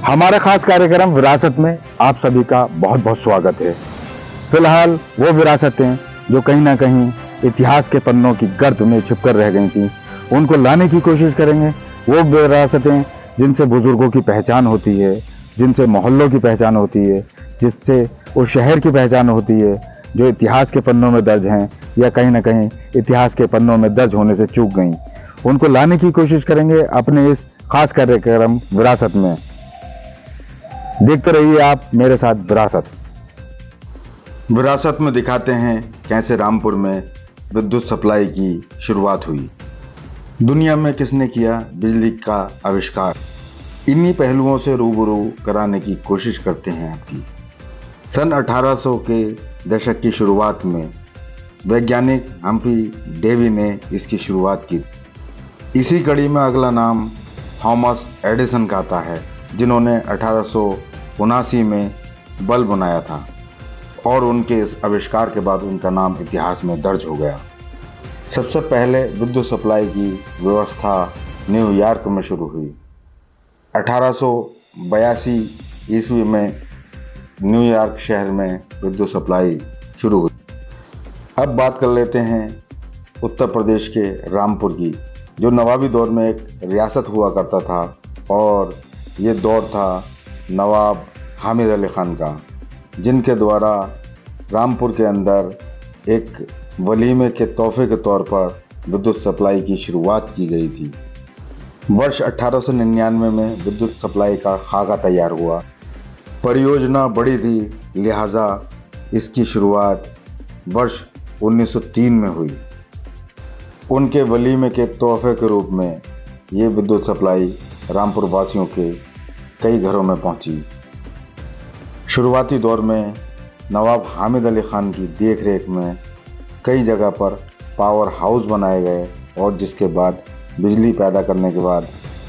हमारा खास कार्यक्रम विरासत में आप सभी का बहुत बहुत स्वागत है। फिलहाल वो विरासतें जो कहीं ना कहीं इतिहास के पन्नों की गर्द में छिपकर रह गई थी, उनको लाने की कोशिश करेंगे। वो विरासतें जिनसे बुजुर्गों की पहचान होती है, जिनसे मोहल्लों की पहचान होती है, जिससे उस शहर की पहचान होती है जो इतिहास के पन्नों में दर्ज हैं या कहीं ना कहीं इतिहास के पन्नों में दर्ज होने से चूक गई, उनको लाने की कोशिश करेंगे अपने इस खास कार्यक्रम विरासत में। देखते रहिए आप मेरे साथ विरासत। विरासत में दिखाते हैं कैसे रामपुर में विद्युत सप्लाई की शुरुआत हुई, दुनिया में किसने किया बिजली का आविष्कार। इन्हीं पहलुओं से रूबरू कराने की कोशिश करते हैं आपकी। सन 1800 के दशक की शुरुआत में वैज्ञानिक हम्फ्री डेवी ने इसकी शुरुआत की। इसी कड़ी में अगला नाम थॉमस एडिसन का आता है, जिन्होंने 1879 में बल्ब बनाया था और उनके इस आविष्कार के बाद उनका नाम इतिहास में दर्ज हो गया। सबसे पहले विद्युत सप्लाई की व्यवस्था न्यूयॉर्क में शुरू हुई। 1882 ईस्वी में न्यूयॉर्क शहर में विद्युत सप्लाई शुरू हुई। अब बात कर लेते हैं उत्तर प्रदेश के रामपुर की, जो नवाबी दौर में एक रियासत हुआ करता था और ये दौर था नवाब हामिद अली खान का, जिनके द्वारा रामपुर के अंदर एक वलीमे के तोहफे के तौर पर विद्युत सप्लाई की शुरुआत की गई थी। वर्ष 1899 में विद्युत सप्लाई का खाका तैयार हुआ। परियोजना बड़ी थी, लिहाजा इसकी शुरुआत वर्ष 1903 में हुई। उनके वलीमे के तोहफे के रूप में ये विद्युत सप्लाई रामपुर वासियों के कई घरों में पहुंची। शुरुआती दौर में नवाब हामिद अली खान की देखरेख में कई जगह पर पावर हाउस बनाए गए और जिसके बाद बिजली पैदा करने के बाद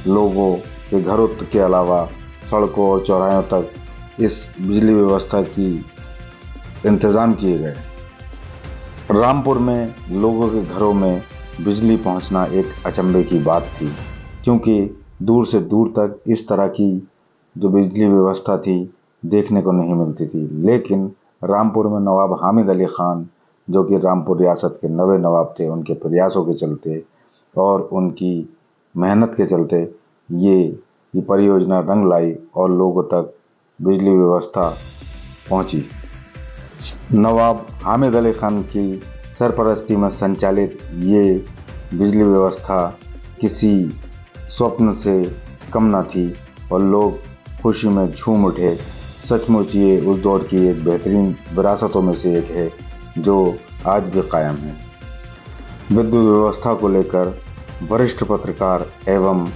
लोगों के घरों के अलावा सड़कों और चौराहों तक इस बिजली व्यवस्था की इंतज़ाम किए गए। रामपुर में लोगों के घरों में बिजली पहुंचना एक अचंभे की बात थी, क्योंकि दूर से दूर तक इस तरह की जो बिजली व्यवस्था थी देखने को नहीं मिलती थी। लेकिन रामपुर में नवाब हामिद अली खान, जो कि रामपुर रियासत के नवे नवाब थे, उनके प्रयासों के चलते और उनकी मेहनत के चलते ये परियोजना रंग लाई और लोगों तक बिजली व्यवस्था पहुंची। नवाब हामिद अली खान की सरपरस्ती में संचालित ये बिजली व्यवस्था किसी स्वप्न से कम न थी और लोग खुशी में झूम उठे। सचमुच ये उस दौर की एक बेहतरीन विरासतों में से एक है जो आज भी कायम है। विद्युत व्यवस्था को लेकर वरिष्ठ पत्रकार एवं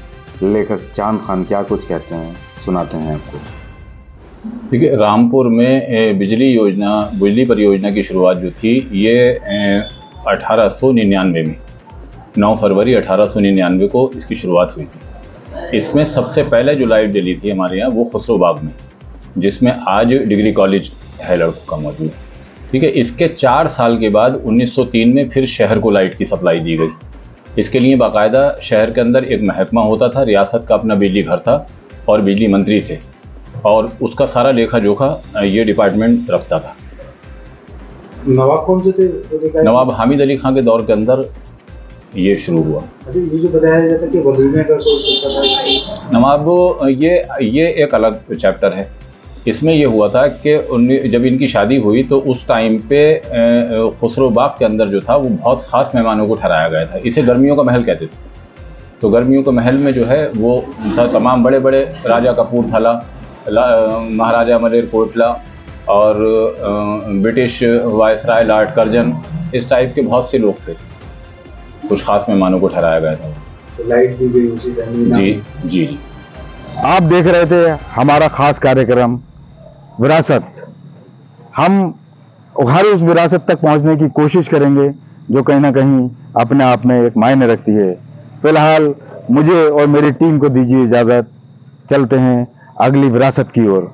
लेखक चांद खान क्या कुछ कहते हैं, सुनाते हैं आपको। देखिए, रामपुर में बिजली परियोजना की शुरुआत जो थी ये 1899 में 9 फरवरी 1899 को इसकी शुरुआत हुई थी। इसमें सबसे पहले जो लाइट जली थी हमारे यहाँ वो खुसरो बाग में, जिसमें आज डिग्री कॉलेज है लड़कों का मौजूद। ठीक है, इसके 4 साल के बाद 1903 में फिर शहर को लाइट की सप्लाई दी गई। इसके लिए बाकायदा शहर के अंदर एक महकमा होता था, रियासत का अपना बिजली घर था और बिजली मंत्री थे और उसका सारा लेखा जोखा ये डिपार्टमेंट रखता था। नवाब कौन से थे? नवाब हामिद अली खान के दौर के अंदर ये शुरू हुआ। ये जो बताया जाता है कि वलीमे का कोई नवाब ये एक अलग चैप्टर है। इसमें ये हुआ था कि जब इनकी शादी हुई तो उस टाइम पे खुसरो बाग के अंदर जो था वो बहुत ख़ास मेहमानों को ठहराया गया था। इसे गर्मियों का महल कहते थे। तो गर्मियों के महल में जो है वो था तमाम बड़े बड़े राजा कपूरथला, महाराजा मलेरकोटला और ब्रिटिश वायसराय लॉर्ड कर्जन, इस टाइप के बहुत से लोग थे। कुछ खास मेहमानों को ठहराया गया था। तो लाइट दी गई उसी टाइम। जी जी। आप देख रहे थे हमारा खास कार्यक्रम विरासत। हम हर उस विरासत तक पहुंचने की कोशिश करेंगे जो कहीं ना कहीं अपने आप में एक मायने रखती है। फिलहाल मुझे और मेरी टीम को दीजिए इजाज़त। चलते हैं अगली विरासत की ओर।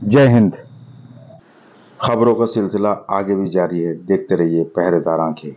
जय हिंद। खबरों का सिलसिला आगे भी जारी है, देखते रहिए पहरेदार आंखें।